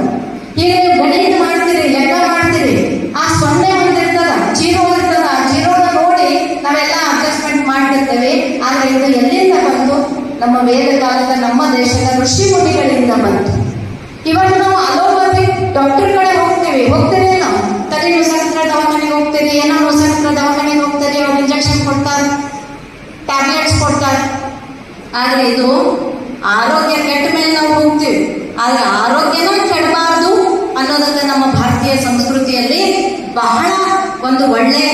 ಈಗ ನೀವು ಗಣಿತ ಮಾಡ್ತೀರಿ, ಲೆಕ್ಕ ಮಾಡ್ತೀರಿ, ಆ 0 ಒಂದಿರ್ತದ, 0 ಇರ್ತದ, 0ನ ನೋಡಿ ನಾವೆಲ್ಲ ಅಡ್ಜಸ್ಟ್ಮೆಂಟ್ ಮಾಡ್ತಿರ್ತೇವೆ. ಆದ್ರೆ ಇದು ಎಲ್ಲಿಂದ ಬಂತು? ನಮ್ಮ ವೇದ ಕಾಲದ ನಮ್ಮ ದೇಶದ ಋಷಿ ಮುನಿಗಳಿಂದ ಬಂತು. ಇವತ್ತು ನಾವು ಅಲೋಪತಿಕ್ ಡಾಕ್ಟರ್ ಕಡೆ ಹೋಗ್ತೀರಿ ನಾವು ತಲೆ ನುಸಕ್ರ ದವಾಖಾನೆಗೆ ಹೋಗ್ತೀರಿ, ಏನೋ ನುಸಕ್ರ ದವಾಖಾನೆಗೆ ಹೋಗ್ತೀರಿ, ಅವ್ರು ಇಂಜೆಕ್ಷನ್ ಕೊಡ್ತಾರೆ, ಟ್ಯಾಬ್ಲೆಟ್ಸ್ ಕೊಡ್ತಾರೆ. ಆದ್ರೆ ಇದು ಆರೋಗ್ಯ ಕೆಟ್ಟ ಮೇಲೆ ನಾವು ಹೋಗ್ತೀವಿ. ಆದ್ರೆ ಆರೋಗ್ಯನೂ ಕೆಡಬಾರ್ದು ಅನ್ನೋದಕ್ಕೆ ನಮ್ಮ ಭಾರತೀಯ ಸಂಸ್ಕೃತಿಯಲ್ಲಿ ಬಹಳ ಒಂದು ಒಳ್ಳೆ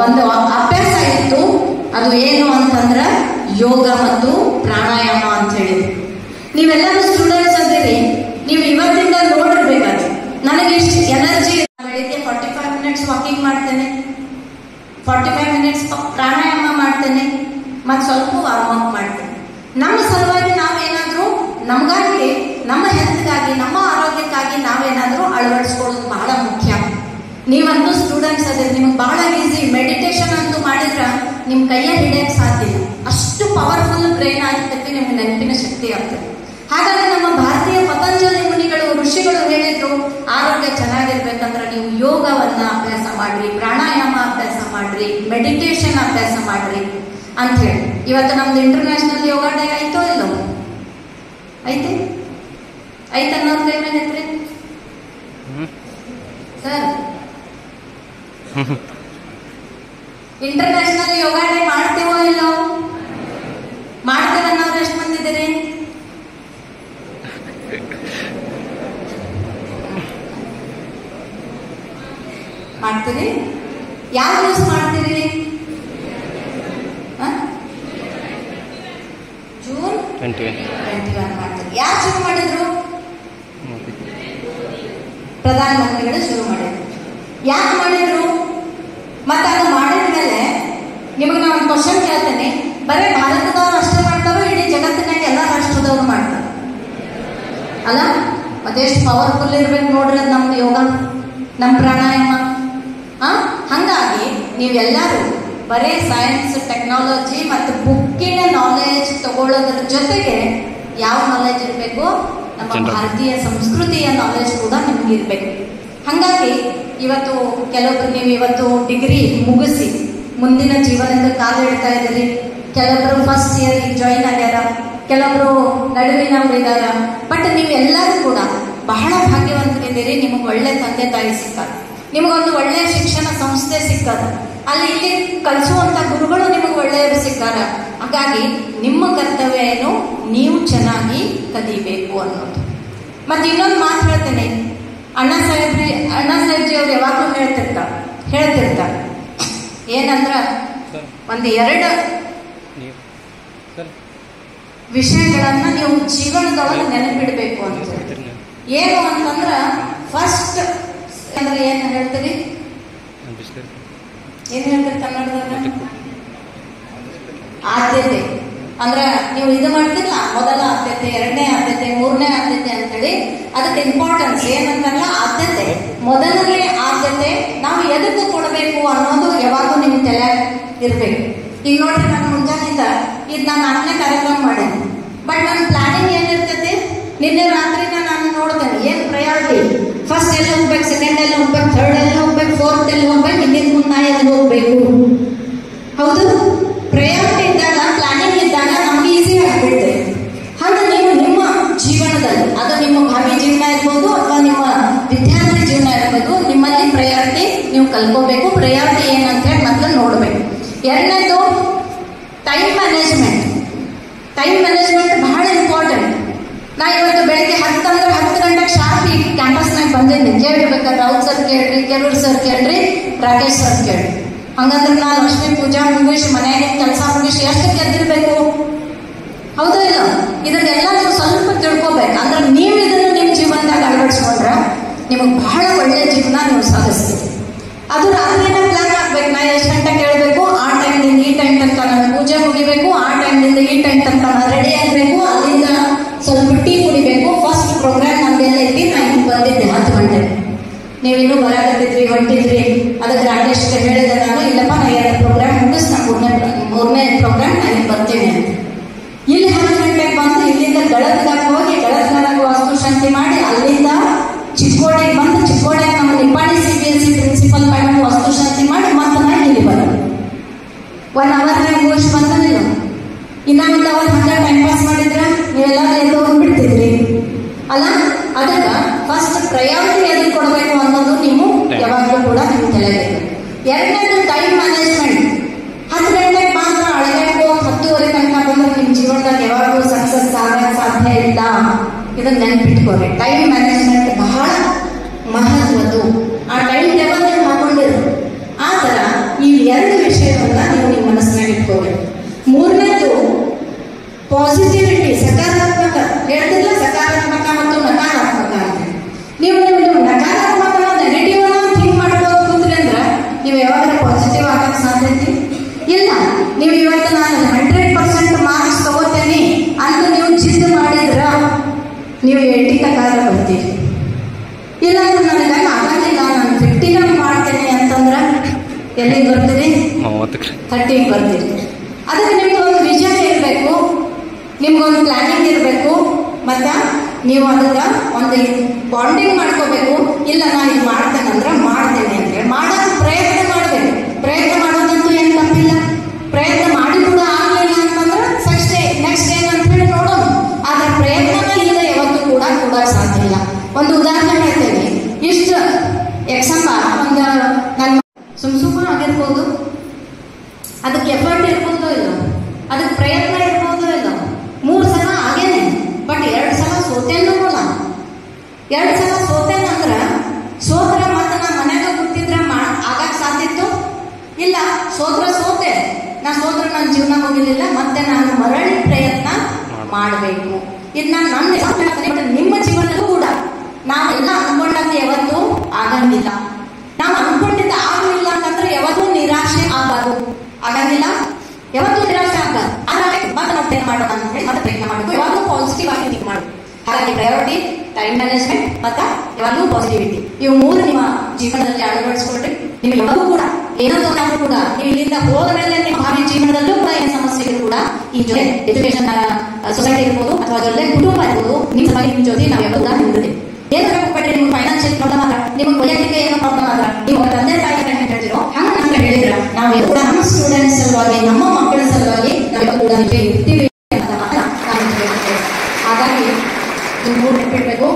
ಒಂದು ಅಭ್ಯಾಸ ಇತ್ತು. ಅದು ಏನು ಅಂತಂದ್ರೆ ಯೋಗ ಮತ್ತು ಪ್ರಾಣಾಯಾಮ ಅಂತ ಹೇಳಿದ್ರು. ನೀವೆಲ್ಲರೂ ಸ್ಟೂಡೆಂಟ್ಸ್ ಅಂತೀರಿ, ನೀವು ಇವತ್ತಿಂದ ನೋಡಿರ್ಬೇಕಾದ್ರೆ ನನಗೆ ಇಷ್ಟು ಎನರ್ಜಿ, ಬೆಳಿಗ್ಗೆ 45 ಮಿನಿಟ್ಸ್ ವಾಕಿಂಗ್ ಮಾಡ್ತೇನೆ, 45 ಮಿನಿಟ್ಸ್ ಪ್ರಾಣಾಯಾಮ ಮಾಡ್ತೇನೆ, ಮತ್ತು ಸ್ವಲ್ಪ ವಾರ್ಮ್ ಅಪ್ ಮಾಡ್ತೇನೆ. ನಮ್ಮ ಸಲುವಾಗಿ ನಾವೇನಾದರೂ ನಮಗಾಗಿ, ನಮ್ಮ ಹೆಲ್ತ್ಗಾಗಿ, ನಮ್ಮ ಆರೋಗ್ಯಕ್ಕಾಗಿ ನಾವೇನಾದರೂ ಅಳವಡಿಸ್ಕೊಳ್ಳೋದು ಬಹಳ ಮುಖ್ಯ. ನೀವಂತೂ ಸ್ಟೂಡೆಂಟ್ಸ್ ಅದೇ, ನಿಮ್ಗೆ ಬಹಳ ಈಸಿ. ಮೆಡಿಟೇಷನ್ ಅಂತೂ ಮಾಡಿದ್ರೆ ನಿಮ್ಮ ಕೈಯ ಹಿಡಿಯಕ್ಕೆ ಸಾಧ್ಯ ಇಲ್ಲ, ಅಷ್ಟು ಪವರ್ಫುಲ್ ಬ್ರೈನ್ ಆಗ್ತೈತಿ, ನಿಮ್ಗೆ ನೆನಪಿನ ಶಕ್ತಿ ಆಗ್ತದೆ. ಹಾಗಾಗಿ ನಮ್ಮ ಭಾರತೀಯ ಪತಂಜಲಿ ಮುನಿಗಳು, ಋಷಿಗಳು ಹೇಳಿದ್ರು, ಆರೋಗ್ಯ ಚೆನ್ನಾಗಿರ್ಬೇಕಂದ್ರೆ ನೀವು ಯೋಗವನ್ನ ಅಭ್ಯಾಸ ಮಾಡ್ರಿ, ಪ್ರಾಣಾಯಾಮ ಅಭ್ಯಾಸ ಮಾಡ್ರಿ, ಮೆಡಿಟೇಷನ್ ಅಭ್ಯಾಸ ಮಾಡ್ರಿ ಅಂತ ಹೇಳಿ. ಇವತ್ತು ನಮ್ದು ಇಂಟರ್ನ್ಯಾಷನಲ್ ಯೋಗ ಡೇ ಆಯ್ತೋ ಇಲ್ಲೋ? ಐತೆ ಅನ್ನೋರ್ ಕೈ ಮೇಲೆ ಐತ್ರಿ ಸರ್. ಇಂಟರ್ನ್ಯಾಷನಲ್ ಯೋಗ ಡೇ ಮಾಡ್ತೀವೋ ಇಲ್ಲೋ? ಮಾಡ್ತೇವೆ ಅನ್ನೋರು ಎಷ್ಟು ಮಂದಿ ಇದ್ದೀರಿ? ಮಾಡ್ತೀರಿ? ಯಾವ ಯೂಸ್ ಮಾಡ್ತೀರಿ? ಜೂನ್ 21 ಮಾಡ್ತೀರಿ. ಯಾರು ಶುರು ಮಾಡಿದ್ರು? ಪ್ರಧಾನಮಂತ್ರಿಗಳು ಶುರು ಮಾಡಿದ್ರು. ಯಾಕೆ ಮಾಡಿದ್ರು? ಮತ್ತೆ ಅದು ಮಾಡಿದ ಮೇಲೆ ನಿಮಗೆ ನಾನು ಒಂದು ಕ್ವಶನ್ ಕೇಳ್ತೇನೆ, ಬರೀ ಭಾರತದವ್ರು ಅಷ್ಟೇ ಮಾಡ್ತಾರೋ ಇಡೀ ಜಗತ್ತಿನಾಗ ಎಲ್ಲ ರಾಷ್ಟ್ರದವ್ರು ಮಾಡ್ತಾರೆ ಅಲ್ಲ? ಮತ್ತೆ ಎಷ್ಟು ಪವರ್ಫುಲ್ ಇರ್ಬೇಕು ನೋಡ್ರಿ ಅದು ನಮ್ದು ಯೋಗ, ನಮ್ಮ ಪ್ರಾಣಾಯಾಮ. ಹಾಗಾಗಿ ನೀವೆಲ್ಲರೂ ಬರೀ ಸೈನ್ಸ್, ಟೆಕ್ನಾಲಜಿ ಮತ್ತು ಬುಕ್ಕಿನ ನಾಲೆಜ್ ತಗೊಳ್ಳೋದ್ರ ಜೊತೆಗೆ ಯಾವ ನಾಲೆಜ್ ಇರಬೇಕು? ನಮ್ಮ ಭಾರತೀಯ ಸಂಸ್ಕೃತಿಯ ನಾಲೆಜ್ ಕೂಡ ನಿಮ್ಗೆ ಇರಬೇಕು. ಹಾಗಾಗಿ ಇವತ್ತು ಕೆಲವೊಬ್ರು, ನೀವು ಇವತ್ತು ಡಿಗ್ರಿ ಮುಗಿಸಿ ಮುಂದಿನ ಜೀವನದ ಕಾಲ ಇಡ್ತಾ ಇದ್ದೀರಿ. ಕೆಲವೊಬ್ರು ಫಸ್ಟ್ ಇಯರ್ಗೆ ಜಾಯಿನ್ ಆಗ್ಯಾರ, ಕೆಲವೊಬ್ರು ನಡುವಿನವ್ರು ಇದ್ದಾರ. ಬಟ್ ನೀವೆಲ್ಲರೂ ಕೂಡ ಬಹಳ ಭಾಗ್ಯವಂತರಿದ್ದೀರಿ. ನಿಮಗೆ ಒಳ್ಳೆ ತಂದೆ ತಾಯಿ ಸಿಕ್ಕಾರ, ನಿಮಗೊಂದು ಒಳ್ಳೆಯ ಶಿಕ್ಷಣ ಸಂಸ್ಥೆ ಸಿಕ್ಕದ, ಅಲ್ಲಿ ಇಲ್ಲಿ ಕಲಿಸುವಂತ ಗುರುಗಳು ನಿಮಗೆ ಒಳ್ಳೆಯವರು ಸಿಕ್ಕಾರ. ಹಾಗಾಗಿ ನಿಮ್ಮ ಕರ್ತವ್ಯ ಏನು, ನೀವು ಚೆನ್ನಾಗಿ ಕಲಿಬೇಕು ಅನ್ನೋದು. ಮತ್ತೆ ಇನ್ನೊಂದು ಮಾತು ಹೇಳ್ತೇನೆ, ಅಣ್ಣಾ ಸಾಹೇಬ್ಜಿ ಅವ್ರು ಯಾವಾಗಲೂ ಹೇಳ್ತಿರ್ತಾರೆ ಏನಂದ್ರ ಒಂದು 2 ವಿಷಯಗಳನ್ನ ನೀವು ಜೀವನದೊಳಗೆ ನೆನಪಿಡ್ಬೇಕು ಅಂತ. ಏನು ಅಂತಂದ್ರ ಫಸ್ಟ್ ಅಂದ್ರೆ ಏನ್ ಹೇಳ್ತೀವಿ, ಏನ್ ಹೇಳ್ತೀರಿ ಕನ್ನಡದಾಗ? ಆದ್ಯತೆ. ಅಂದ್ರ ನೀವು ಇದು ಮಾಡ್ತಿಲ್ಲ, ಮೊದಲ ಆದ್ಯತೆ, 2ನೇ ಆದ್ಯತೆ, 3ನೇ ಆದ್ಯತೆ ಅಂತೇಳಿ ಅದಕ್ಕೆ ಇಂಪಾರ್ಟೆನ್ಸ್ ಏನಂತಲ್ಲ, ಆದ್ಯತೆ. ಮೊದಲನೇ ಆದ್ಯತೆ ನಾವು ಎದಕ್ಕೂ ಕೊಡಬೇಕು ಅನ್ನೋದು ಯಾವಾಗೂ ನಿಮ್ ತಲೆ ಇರ್ಬೇಕು. ಈಗ ನೋಡ್ರಿ, ನಾನು ಮುಂಜಾನೆಯಿಂದ ಇದು ನಾನು 4ನೇ ಕಾರ್ಯಕ್ರಮ ಮಾಡೇನಿ. ಬಟ್ ನನ್ನ ಪ್ಲಾನಿಂಗ್ ಏನಿರ್ತೈತಿ, ನಿನ್ನೆ ರಾತ್ರಿನ ನಾನು ನೋಡ್ತೇನೆ ಏನ್ ಪ್ರಯಾರಿಟಿ, ಫಸ್ಟ್ ಎಲ್ಲಿ ಹೋಗ್ಬೇಕು, ಸೆಕೆಂಡ್ ಎಲ್ಲಿ ಹೋಗ್ಬೇಕು, ಥರ್ಡ್ ಎಲ್ಲಿ ಹೋಗ್ಬೇಕು, ಫೋರ್ತ್ ಎಲ್ಲಿ ಹೋಗ್ಬೇಕು, ಹಿಂದಿನ ಮುಂದೆ ಎಲ್ಲಿ ಹೋಗ್ಬೇಕು. ಹೌದು, ಪ್ರಯಾರಿಟಿ ಇದ್ದಾಗ, ಪ್ಲಾನಿಂಗ್ ಇದ್ದಾಗ ನಮ್ಗೆ ಈಸಿ ಆಗಿಬಿಡ್ತೇವೆ. ಹಾಗೆ ನೀವು ನಿಮ್ಮ ಜೀವನದಲ್ಲಿ, ಅದು ನಿಮ್ಮ ಭಾವಿ ಜೀವನ ಇರ್ಬೋದು ಅಥವಾ ನಿಮ್ಮ ವಿದ್ಯಾರ್ಥಿ ಜೀವನ ಇರ್ಬೋದು, ನಿಮ್ಮಲ್ಲಿ ಪ್ರಯಾರಿಟಿ ನೀವು ಕಲ್ಕೋಬೇಕು. ಪ್ರಯಾರಿಟಿ ಏನಂತ ಹೇಳಿ ಮೊದಲು ನೋಡ್ಬೇಕು. 2ನೇದು ಟೈಮ್ ಮ್ಯಾನೇಜ್ಮೆಂಟ್. ಟೈಮ್ ಮ್ಯಾನೇಜ್ಮೆಂಟ್ ಬಹಳ ಇಂಪಾರ್ಟೆಂಟ್. ನಾ ಇವತ್ತು ಬೆಳಿಗ್ಗೆ 10 ಅಂದ್ರೆ 10 ಗಂಟೆಗೆ ಶಾರ್ಪ್ ಈ ಕ್ಯಾಂಪಸ್ನಾಗ ಬಂದಿದ್ದೆ. ಕೇಳಿರ್ಬೇಕಾದ್ರೆ ರಾವುತ್ ಸರ್ ಕೇಳ್ರಿ, ಕೆರೂರ್ ಸರ್ ಕೇಳ್ರಿ, ರಾಕೇಶ್ ಸರ್ ಕೇಳ್ರಿ. ಹಂಗಂದ್ರೆ ನಾ ಲಕ್ಷ್ಮೀ ಪೂಜಾ ಮುಗಿಸಿ ಮನೆಯಾಗಿನ ಕೆಲಸ ಮುಗಿಸಿ ಎಷ್ಟಕ್ಕೆ ಎದ್ದಿರ್ಬೇಕು? ಹೌದಾ ಇಲ್ಲ? ಇದನ್ನೆಲ್ಲ ನೀವು ಸ್ವಲ್ಪ ತಿಳ್ಕೊಬೇಕು. ಅಂದ್ರೆ ನೀವು ಇದನ್ನು ನಿಮ್ಮ ಜೀವನದಾಗ ಅಳವಡಿಸ್ಕೊಂಡ್ರ ನಿಮಗೆ ಬಹಳ ಒಳ್ಳೆಯ ಜೀವನ ನೀವು ಸಾಧಿಸ್ತೀವಿ. ಅದು ರಾತ್ರಿನ ಪ್ಲಾನ್ ಆಗ್ಬೇಕು. ನಾ ಎಷ್ಟು ಗಂಟೆ ಕೇಳಬೇಕು, ಆ ಟೈಮ್ನಿಂದ ಈ ಟೈಮ್ ತನಕ ನಾನು ಪೂಜೆ ಮುಗಿಬೇಕು, ಆ ಟೈಮ್ನಿಂದ ಈ ಟೈಮ್ ತನಕ ನಾನು ರೆಡಿ ಆಗಬೇಕು, ಅಲ್ಲಿಂದ ಸ್ವಲ್ಪ ಟೀ ಕುಡಿಬೇಕು. ಫಸ್ಟ್ ಪ್ರೋಗ್ರಾಮ್ ನಮ್ದೆಲ್ಲ ಐತಿ. ನಾ ಹಿಂಗೆ ಬಂದಿದ್ದೆ 10 ಗಂಟೆಗೆ. ನೀವಿನ್ನೂ ಬರಾಕತ್ತಿದ್ರಿ, ಹೊಂಟಿದ್ರಿ. ಅದಕ್ಕೆ ರಾಕೇಶ್ಗೆ ಹೇಳಿದೆ ನಾನು, ಇಲ್ಲಪ್ಪ ನಾ 2 ಪ್ರೋಗ್ರಾಮ್ ಮುಗಿಸ್, ನಾ 3ನೇ ಪ್ರೋಗ್ರಾಮ್ ನಾನು ಬರ್ತೀನಿ ಅಂತ. ಇಲ್ಲಿ 10 ಗಂಟೆಗೆ ಬಂದು ಇಲ್ಲಿಂದ ಗಳದ್ಗಾಗ ಹೋಗಿ ಗಳದ್ಗಾಗ ವಾಸ್ತುಶಾಂತಿ ಮಾಡಿ, ಅಲ್ಲಿಂದ ಚಿಕ್ಕೋಡಿಗೆ ಬಂದು ಚಿಕ್ಕೋಡಿಗೆ ನಮ್ಮ ನಿಪ್ಪಾಣಿ CBSE ಪ್ರಿನ್ಸಿಪಲ್ ಮೇಡಮ್ ವಾಸ್ತುಶಾಂತಿ ಮಾಡಿ ಮತ್ತೆ ನಾ ಇಲ್ಲಿ ಬರೋದು. 1 ಅವರ್ನಾಗ ಮುಗಿಸಿ ಬಂದಿಲ್ಲ. ಇನ್ನೊಂದು 1 ಅವರ್ ಹಂಗೆ ಟೈಮ್ ಪಾಸ್ ಮಾಡಿದ್ರ ನೀವೆಲ್ಲ ಎದ್ದು ಹೋಗ್ಬಿಡ್ತಿದ್ರಿ ಅಲ್ಲ. ಅದಕ್ಕೆ ಫಸ್ಟ್ ಪ್ರಯಾರಿಟಿ ಎಲ್ಲಿ ಕೊಡಬೇಕು ಅನ್ನೋದು ನೀವು ಯಾವಾಗಲೂ ಕೂಡ ನಿಮ್ಮ ತಲೆಗೆ. 2ನೇದು ಟೈಮ್ ಮ್ಯಾನೇಜ್ಮೆಂಟ್. 10 ಗಂಟೆಗೆ ಮಾತ್ರ ಅಳಬೇಕು, 10:30 ತನಕ ಬಂದ್ರೆ ನಿಮ್ಮ ಜೀವನದಾಗ ಯಾವಾಗಲೂ ಸಕ್ಸಸ್ ಆಗಕ್ಕೆ ಸಾಧ್ಯ ಇಲ್ಲ. ಇದನ್ನ ನೆನ್ಪಿಟ್ಕೋರಿ. ಟೈಮ್ ಮ್ಯಾನೇಜ್ಮೆಂಟ್ ಬಹಳ ಮಹತ್ವದ್ದು. ಆ ಟೈಮ್ ಟೇಬಲ್ ನೀವು ಹಾಕೊಂಡಿರು. ಆ ಥರ ಈ 2 ವಿಷಯವನ್ನ ನೀವು ನಿಮ್ಮ ಮನಸ್ಸಿನಾಗ ಇಟ್ಕೋಬೇಕು. 3ನೇದು ಪಾಸಿಟಿವಿಟಿ, ಸಕಾರಾತ್ಮಕ. ಹೇಳ್ತಿಲ್ಲ, ಸಕಾರಾತ್ಮಕ ಮತ್ತು ನಕಾರಾತ್ಮಕ ಅಂತ. ನೀವು ನಕಾರಾತ್ಮಕ ನೆಗೆಟಿವ್ ಥಿಂಕ್ ಮಾಡ್ಬೋದು ಕೂತ್ರಿ ಅಂದ್ರೆ ನೀವು ಯಾವಾಗ ಪಾಸಿಟಿವ್ ಆಗಕ್ಕೆ ಸಾಧ್ಯತೆ ಇಲ್ಲ. ನೀವು ಇವತ್ತು ನಾನು 100% ಮಾರ್ಕ್ಸ್ ತಗೋತೇನೆ ಅಂತ ನೀವು ಜಿದ್ದು ಮಾಡಿದ್ರ ನೀವು 80 ತನಕ ಬರ್ತೀರಿ. ಇಲ್ಲ ಅಂದ್ರೆ ನನಗೆ ಆಗಂಗಿಲ್ಲ, ನಾನು 50 ಮಾಡ್ತೇನೆ ಅಂತಂದ್ರೆ ಎಲ್ಲಿಗೆ ಬರ್ತೀರಿ? 30ಗೆ ಬರ್ತೀರಿ. ಅದಕ್ಕೆ ನಿಮ್ಗೆ ಒಂದು ವಿಷನ್ ಇರಬೇಕು, ನಿಮ್ಗೊಂದು ಪ್ಲಾನಿಂಗ್ ಇರಬೇಕು. ಮತ್ತು ನೀವು ಅದಕ್ಕೆ ಒಂದು ಬಾಂಡಿಂಗ್ ಮಾಡ್ಕೋಬೇಕು. ಇಲ್ಲ ನಾನು ಇದು ಮಾಡ್ತೇನೆ ಅಂದ್ರೆ ಮಾಡ್ತೇನೆ ಅಂತೇಳಿ ಮಾಡೋದು ಪ್ರಯತ್ನ ಮಾಡಬೇಕು. ಪ್ರಯತ್ನ ಮಾಡೋದಂತೂ ಏನು ತಪ್ಪಿಲ್ಲ. ಪ್ರಯತ್ನ ಮಾಡಿ ಕೂಡ ಆಗಲಿಲ್ಲ ಅಂತಂದ್ರೆ ನೆಕ್ಸ್ಟ್ ಏನಂತ ಹೇಳಿ ನೋಡೋಣ. ಆದರೆ ಪ್ರಯತ್ನನ ಇಲ್ಲ ಯಾವತ್ತೂ ಕೂಡ ಸಾಧ್ಯ ಇಲ್ಲ. ಒಂದು ಉದಾಹರಣೆ ಹೇಳ್ತೇನೆ. ಇಷ್ಟು ಎಕ್ಸಾಂಪಲ್, ಒಂದು ನನ್ನ ಸುಮ್ಮ ಆಗಿರ್ಬೋದು, ಅದಕ್ಕೆ ಎಫರ್ಟ್ ಇರ್ಬೋದೋ ಇಲ್ಲ, ಅದಕ್ಕೆ ಪ್ರಯತ್ನ ಇರ್ಬೋದೋ ಇಲ್ಲ. 3 ಸಲ ಆಗೇನೆ, ಬಟ್ 2 ಸಲ ಸೋತೇನೂ ಕೂಡ. 2 ಸಲ ಸೋತೇನಂದ್ರೆ ಸೋತ್ರ ಮತ್ತೆ ನಾ ಮನ್ಯಾಗ ಕೂತಿದ್ರೆ ಆಗಕ್ಕೆ ಸಾಧ್ಯ ಇತ್ತು ಇಲ್ಲ. ಸೋತೆ, ನಾ ಸೋತ್ರ ನನ್ನ ಜೀವನ ಹೋಗಿರಲಿಲ್ಲ. ಮತ್ತೆ ನಾನು ಮರಳಿ ಪ್ರಯತ್ನ ಮಾಡಬೇಕು. ಇದು ನನ್ನ ನಿಮ್ಮ ಜೀವನದಲ್ಲೂ ಕೂಡ ನಾವೆಲ್ಲ ಅನ್ಕೊಂಡಂತೆ ಯಾವತ್ತೂ ಆಗಂಗಿಲ್ಲ. ನಾವು ಅನ್ಕೊಂಡಿದ್ದ ಆಗಲಿಲ್ಲ ಅಂತಂದ್ರೆ ಯಾವತ್ತೂ ನಿರಾಶೆ ಆಗಂಗಿಲ್ಲ, ಯಾವತ್ತೂ ನಿರಾಶೆ ಆಗಬಾರ್ದು. ಮತ್ತೆ ನಾವು ಏನ್ ಮಾಡೋಣ ಅಂತ ಹೇಳಿ ಮತ್ತೆ ಪ್ರಯತ್ನ ಮಾಡಬೇಕು. ಯಾವಾಗಲೂ ಪಾಸಿಟಿವ್ ಆಗಿ ಥಿಂಕ್ ಮಾಡಬೇಕು. ಹಾಗಾಗಿ ಪ್ರಯಾರಿಟಿ, ಟೈಮ್ ಮ್ಯಾನೇಜ್ಮೆಂಟ್ ಮತ್ತು ಯಾವಾಗಲೂ ಪಾಸಿಟಿವಿಟಿ, ಇವು 3 ನಿಮ್ಮ ಜೀವನದಲ್ಲಿ ಅಳವಡಿಸ್ಕೊಂಡ್ರೆ ನಿಮಗೆ ಯಾವಾಗೂ ಕೂಡ ಏನಾದರೂ ನಾವು ಕೂಡ ನೀವು ಇಲ್ಲಿಂದ ಹೋದ ಮೇಲೆ ನಿಮ್ಮ ಭಾವಿ ಜೀವನದಲ್ಲೂ ಕೂಡ ಏನು ಸಮಸ್ಯೆಗಳು ಕೂಡ ಈ ಜೊತೆ ಎಜುಕೇಶನ್ ಸೊಸೈಟಿ ಇರ್ಬೋದು ಅಥವಾ ಜೊತೆ ಕುಟುಂಬ ಇರ್ಬೋದು, ನಿಮ್ಮ ಜೊತೆ ನಾವು ಯಾವಾಗ ನಿಂತಿದೆ. ಏನಾದ್ರು ಪಟ್ಟೆ ನಿಮ್ಗೆ ಫೈನಾನ್ಷಿಯಲ್ ಪ್ರಾಬ್ಲಮ್ ಆದ್ರೆ, ನಿಮಗೆ ವೈಯಕ್ತಿಕ ಏನೋ ಪ್ರಾಬ್ಲಮ್ ಆದ್ರೆ, ನೀವು ತಂದೆ ತಾಯಿ ಹೇಳ್ತಿರೋ ಹಂಗೆ ನಮ್ಗೆ ಹೇಳಿದ್ರ ನಾವು ಕೂಡ ನಮ್ಮ ಸ್ಟೂಡೆಂಟ್ಸ್ ಸಲುವಾಗಿ, ನಮ್ಮ ಮಕ್ಕಳ ಸಲುವಾಗಿ ನಾವು ಕೂಡ ಇರ್ತೀವಿ ಅಂತ ಮಾತ್ರ ನಾನು ಹೇಳ್ತೇವೆ. ಹಾಗಾಗಿ ನೀವು ನೆನಪಿಡ್ಬೇಕು,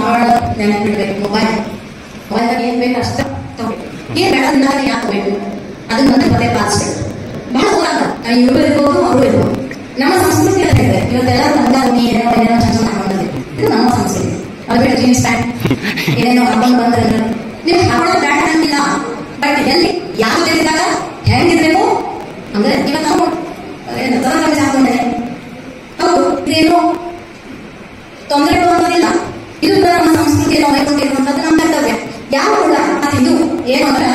ಭಾಳ ನೆನಪಿಡ್ಬೇಕು. ಮೊಬೈಲ್ದಾಗ ಏನ್ ಬೇಕು ಅಷ್ಟ ಏನ್ ಬೇಡ ಯಾಕೆ ಬೇಕು ಅದನ್ನ ಮತ್ತೆ ಪಾಲಿಸ್ಬೇಕು. ಬಹಳ ಹೋರಾಟ ಇವರು ಇರ್ಬೋದು, ಅವರು ಇರ್ಬೋದು. ನಮ್ಮ ಇವತ್ತೆಲ್ಲ ನೀ ಏನೇನೋ ಚಂದ ಹಾಕೊಂಡಿದೆ. ಇದು ನಮ್ಮ ಸಂಸ್ಕೃತಿ. ಅದು ಬಿಟ್ಟು ಜೀನ್ಸ್ ಪ್ಯಾಂಟ್ ಏನೇನೋ ಹಾಕೊಂಡು ಬಂದ್ರೆ ನೀವು ಹಾಕೊಳ್ಳೋದು ಬ್ಯಾಡ ಅಂತಿಲ್ಲ. ಬಟ್ ಎಲ್ಲಿ ಯಾವ ತಿಳಿದಾಗ ಹೆಂಗಿರ್ಬೇಕು ಅಂದ್ರೆ ಇವಾಗ ನಾವು ತರಕಾರಿ ಹಾಕೊಂಡೇನೆ ಹೌದು ಇದೇನು ತೊಂದರೆ ಅನ್ನೋದಿಲ್ಲ. ಇದು ನಮ್ಮ ಸಂಸ್ಕೃತಿ ನಾವು ಹೇಳ್ಕೊಂಡಿರುವಂತದ್ದು ನಮ್ಮ ಕರ್ತವ್ಯ. ಯಾವ ಕೂಡ ಇದು ಏನು ಅಂದ್ರೆ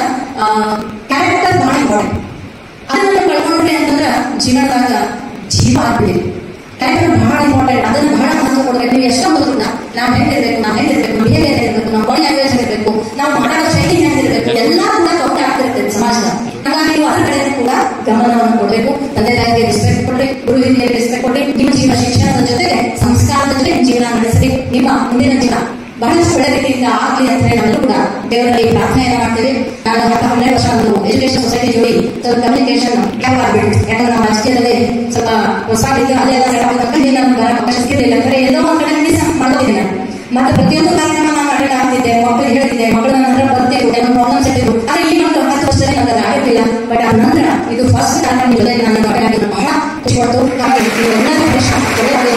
ಕ್ಯಾರೆಕ್ಟರ್ ಬಹಳ ಇಂಪಾರ್ಟೆಂಟ್. ಅದನ್ನ ಕಳ್ಕೊಂಡ್ರೆ ಅಂತಂದ್ರೆ ಜೀವನದಾಗ ಜೀವ ಆಗ್ಬಿಡಿ. ಕ್ಯಾರೆಕ್ಟರ್ ಬಹಳ ಇಂಪಾರ್ಟೆಂಟ್. ಅದನ್ನ ಬಹಳ ಮಹತ್ವ ಕೊಡ್ಬೇಕು. ನೀವು ಎಷ್ಟೋ ಮೊದಲು ನಾವು ಹೆಂಗಿರ್ಬೇಕು, ನಾವು ಹೆಂಗಿರ್ಬೇಕು, ಬಿಹೇವಿಯರ್ ಇರಬೇಕು, ನಾವು ಬಾಡಿ ಲ್ಯಾಂಗ್ವೇಜ್ ಇರಬೇಕು, ನಾವು ಮಾತಾಡೋ ಶೈಲಿ ಹೆಂಗಿರ್ಬೇಕು, ಎಲ್ಲ ಕೂಡ ಕೌಂಟ್ ಆಗ್ತಿರ್ತದೆ ಸಮಾಜದಾಗ. ಹಾಗಾಗಿ ನೀವು ಅದರ ಕಡೆ ಕೂಡ ಗಮನವನ್ನು ಕೊಡಬೇಕು. ತಂದೆ ತಾಯಿಗೆ ರೆಸ್ಪೆಕ್ಟ್ ಕೊಡ್ರಿ, ಗುರು ಹಿರಿಯರಿಗೆ ರೆಸ್ಪೆಕ್ಟ್ ಕೊಡ್ರಿ. ನಿಮ್ಮ ಜೀವನ ಶಿಕ್ಷಣದ ಜೊತೆಗೆ ಸಂಸ್ಕಾರದ ಜೊತೆ ಜೀವನ ನಡೆಸಿ ನಿಮ್ಮ ಮುಂದಿನ ಜೀವನ ಬಹಳಷ್ಟು ಒಳ್ಳೆ ರೀತಿಯಿಂದ ಆಗಲಿ ಅಂತ ಹೇಳಿ ನಾವೆಲ್ಲರೂ ಕೂಡ ದೇವರಲ್ಲಿ ಪ್ರಾರ್ಥನೆಯನ್ನು ಮಾಡ್ತೇವೆ. ನಾನು 12 ವರ್ಷ ಒಂದು ಎಜುಕೇಶನ್ ಸೊಸೈಟಿ ಜೋಡಿ ಸ್ವಲ್ಪ ಕಮ್ಯುನಿಕೇಶನ್ ಗ್ಯಾಪ್ ಆಗ್ಬಿಟ್ಟು, ಯಾಕಂದ್ರೆ ನಮ್ಮ ರಾಜಕೀಯದಲ್ಲಿ ಸ್ವಲ್ಪ ಹೊಸ ರೀತಿ ಅದೆಲ್ಲ ಸೆಟ್ ಆಗಬೇಕಂದ್ರೆ ನಮ್ಗೆ ಬರೋ ಅವಕಾಶ ಸಿಕ್ಕಿರಲಿಲ್ಲ. ಅಂದ್ರೆ ಎಲ್ಲೋ ಒಂದು ಕಡೆ ಮಿಸ್ ಮಾಡ್ತಿದ್ದೀನಿ ನಾನು. ಮತ್ತೆ ಪ್ರತಿಯೊಂದು ಕಾರ್ಯಕ್ರಮ ನಾನು ಅಟೆಂಡ್ ಆಗ್ತಿದ್ದೆ, ಮಕ್ಕಳಿಗೆ ಹೇಳ್ತಿದ್ದೆ, ಮಕ್ಕಳು ನನ್ನ ಹತ್ರ ಬರ್ತಿದ್ರು, ಕೆಲವೊಂದು ಪ್ರಾಬ್ಲಮ್ಸ್ ಇಟ್ಟಿದ್ರು. ಆದರೆ ಈ ಒಂದು 10 ವರ್ಷದಲ್ಲಿ ನನಗೆ ಆಗಿರಲಿಲ್ಲ. ಬಟ್ ಆ ನಂತರ ಇದು ಫಸ್ಟ್ ಕಾರ್ಯಕ್ರಮ ನಾನು ಅಟೆಂಡ್ ಆಗಿದ್ದು ಬಹಳ ಖುಷಿ ಪಡ್ತು. ಹಾಗಾಗಿ ಎಲ್ಲರೂ